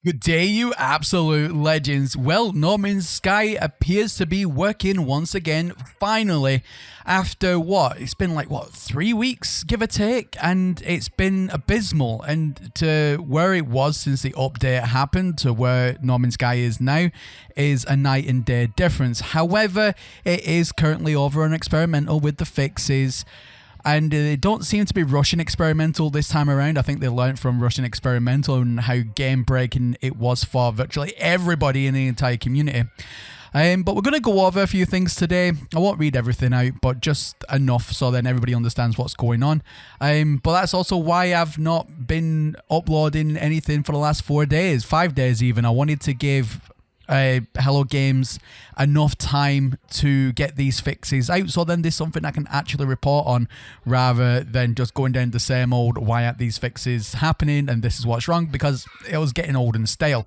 Good day, you absolute legends. Well, No Man's Sky appears to be working once again, finally, after what? It's been like, what, 3 weeks, give or take? And it's been abysmal. And to where it was since the update happened to where No Man's Sky is now is a night and day difference. However, it is currently over on experimental with the fixes. And they don't seem to be rushing experimental this time around. I think they learned from rushing experimental and how game breaking it was for virtually everybody in the entire community. But we're going to go over a few things today. I won't read everything out, but just enough so then everybody understands what's going on. But that's also why I've not been uploading anything for the last 4 days, 5 days even. I wanted to give Hello Games enough time to get these fixes out, so then there's something I can actually report on rather than just going down the same old why aren't these fixes happening and this is what's wrong, because it was getting old and stale.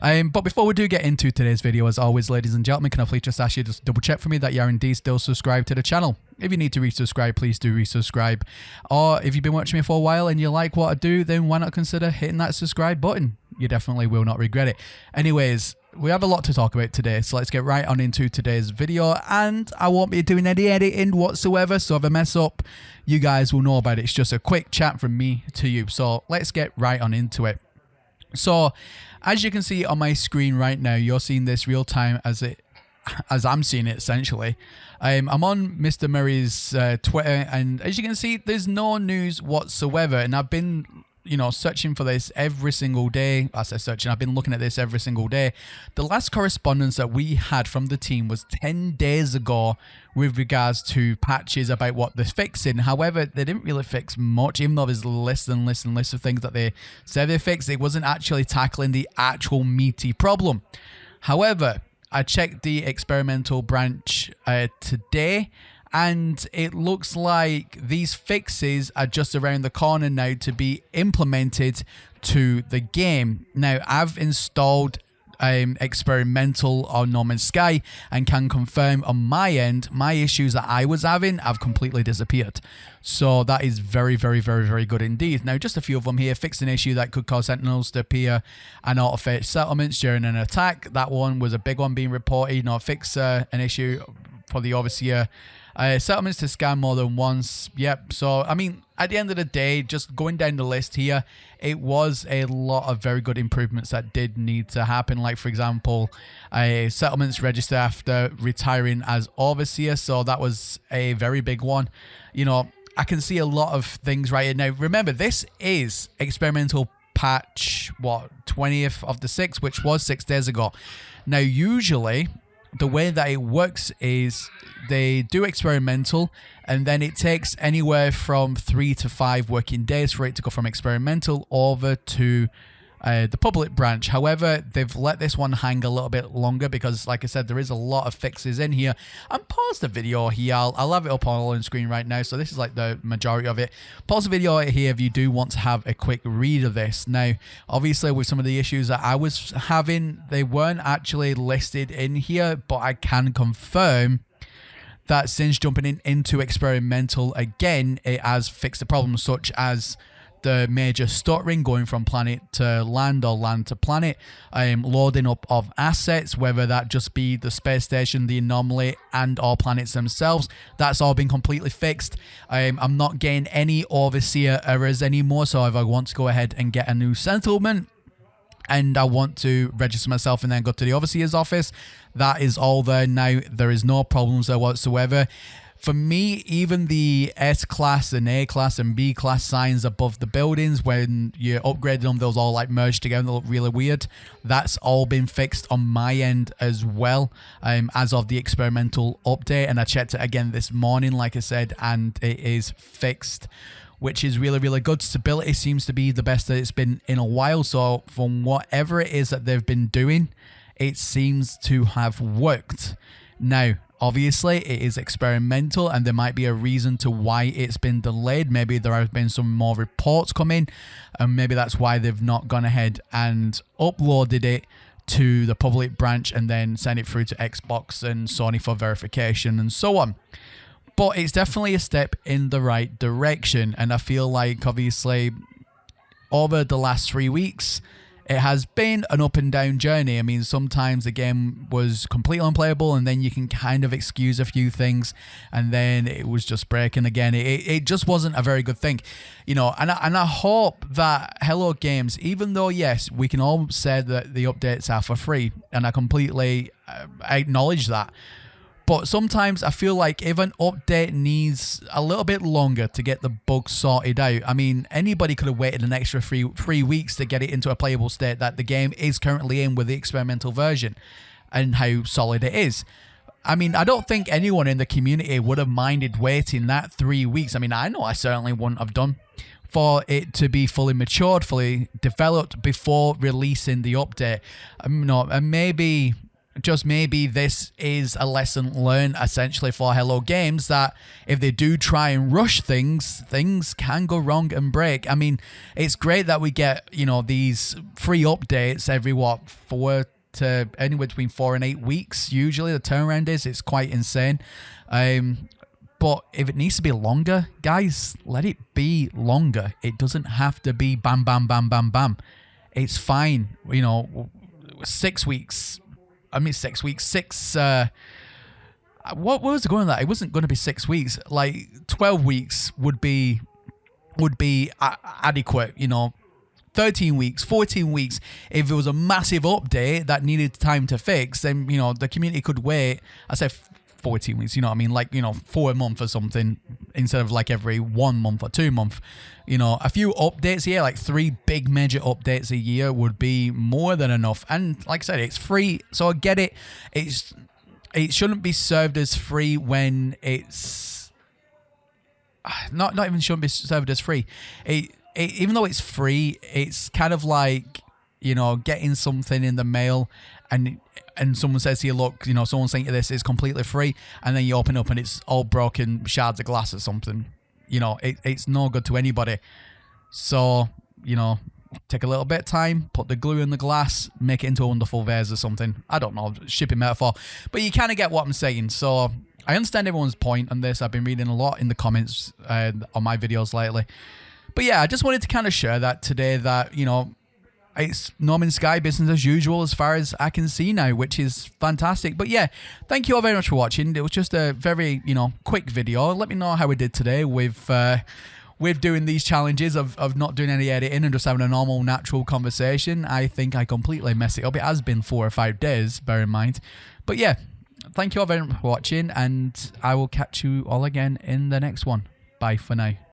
But before we do get into today's video, as always, ladies and gentlemen, can I please just ask you to just double check for me that you're indeed still subscribed to the channel. If you need to resubscribe, please do resubscribe. Or if you've been watching me for a while and you like what I do, then why not consider hitting that subscribe button? You definitely will not regret it. Anyways, we have a lot to talk about today, so let's get right on into today's video. And I won't be doing any editing whatsoever, so if I mess up, you guys will know about it. It's just a quick chat from me to you, so let's get right on into it. So as you can see on my screen right now, you're seeing this real time as I'm seeing it essentially. I'm on Mr. Murray's Twitter, and as you can see, there's no news whatsoever, and I've been searching for this every single day. I say searching, I've been looking at this every single day. The last correspondence that we had from the team was 10 days ago with regards to patches about what they're fixing. However, they didn't really fix much, even though there's lists and lists and lists of things that they said they fixed. It wasn't actually tackling the actual meaty problem. However, I checked the experimental branch today, and it looks like these fixes are just around the corner now to be implemented to the game. Now, I've installed experimental on No Man's Sky and can confirm on my end, my issues that I was having have completely disappeared. So that is very, very, very, very good indeed. Now, just a few of them here. Fix an issue that could cause sentinels to appear and auto-fetch settlements during an attack. That one was a big one being reported. Fix an issue for the Overseer. Settlements to scan more than once. Yep. So, I mean, at the end of the day, just going down the list here, it was a lot of very good improvements that did need to happen. Like, for example, settlements register after retiring as Overseer. So that was a very big one. I can see a lot of things right here. Now, remember, this is experimental patch, 20th of the 6th, which was 6 days ago. Now, usually the way that it works is they do experimental, and then it takes anywhere from 3 to 5 working days for it to go from experimental over to the public branch. However, they've let this one hang a little bit longer because, like I said, there is a lot of fixes in here. And pause the video here. I'll have it up on screen right now. So this is like the majority of it. Pause the video here if you do want to have a quick read of this. Now, obviously, with some of the issues that I was having, they weren't actually listed in here, but I can confirm that since jumping into experimental again, it has fixed the problems such as the major stuttering going from planet to land or land to planet, loading up of assets, whether that just be the space station, the anomaly, and or planets themselves. That's all been completely fixed. I'm not getting any Overseer errors anymore, so if I want to go ahead and get a new settlement and I want to register myself and then go to the Overseer's office, that is all there now. There is no problems there whatsoever. For me, even the S-Class and A-Class and B-Class signs above the buildings, when you upgraded them, those all like merged together, they look really weird. That's all been fixed on my end as well, as of the experimental update. And I checked it again this morning, like I said, and it is fixed, which is really, really good. Stability seems to be the best that it's been in a while. So from whatever it is that they've been doing, it seems to have worked. Now, obviously, it is experimental, and there might be a reason to why it's been delayed. Maybe there have been some more reports coming, and maybe that's why they've not gone ahead and uploaded it to the public branch and then sent it through to Xbox and Sony for verification and so on. But it's definitely a step in the right direction, and I feel like, obviously, over the last 3 weeks, it has been an up and down journey. I mean, sometimes the game was completely unplayable, and then you can kind of excuse a few things, and then it was just breaking again. It just wasn't a very good thing, you know. And I hope that Hello Games, even though yes, we can all say that the updates are for free, and I completely acknowledge that. But sometimes I feel like if an update needs a little bit longer to get the bugs sorted out, I mean, anybody could have waited an extra three weeks to get it into a playable state that the game is currently in with the experimental version and how solid it is. I mean, I don't think anyone in the community would have minded waiting that 3 weeks. I mean, I know I certainly wouldn't have done for it to be fully matured, fully developed before releasing the update. And maybe... just maybe this is a lesson learned essentially for Hello Games, that if they do try and rush things can go wrong and break. I mean, it's great that we get, you know, these free updates every, 4 to anywhere between 4 and 8 weeks. Usually the turnaround is, it's quite insane. But if it needs to be longer, guys, let it be longer. It doesn't have to be bam, bam, bam, bam, bam. It's fine. You know, 6 weeks. What was it going on that? It wasn't going to be 6 weeks. Like 12 weeks would be adequate, you know. 13 weeks, 14 weeks. If there was a massive update that needed time to fix, then, you know, the community could wait. I said 14 weeks, you know what I mean? Like, you know, 4 months or something instead of like every 1 month or 2 months. You know, a few updates here, like 3 big major updates a year would be more than enough. And like I said, it's free, so I get it. It shouldn't be served as free when it's not even shouldn't be served as free. Even though it's free, it's kind of like, you know, getting something in the mail and someone says to you, look, you know, someone sent you this, it's completely free, and then you open up and it's all broken shards of glass or something. You know, it's no good to anybody. So, you know, take a little bit of time, put the glue in the glass, make it into a wonderful vase or something. I don't know, shipping metaphor. But you kind of get what I'm saying. So I understand everyone's point on this. I've been reading a lot in the comments on my videos lately. But yeah, I just wanted to kind of share that today, that, you know, it's No Man's Sky business as usual as far as I can see now, which is fantastic. But yeah, thank you all very much for watching. It was just a very, you know, quick video. Let me know how we did today with doing these challenges of not doing any editing and just having a normal, natural conversation. I think I completely messed it up. It has been 4 or 5 days, bear in mind. But yeah, thank you all very much for watching, and I will catch you all again in the next one. Bye for now.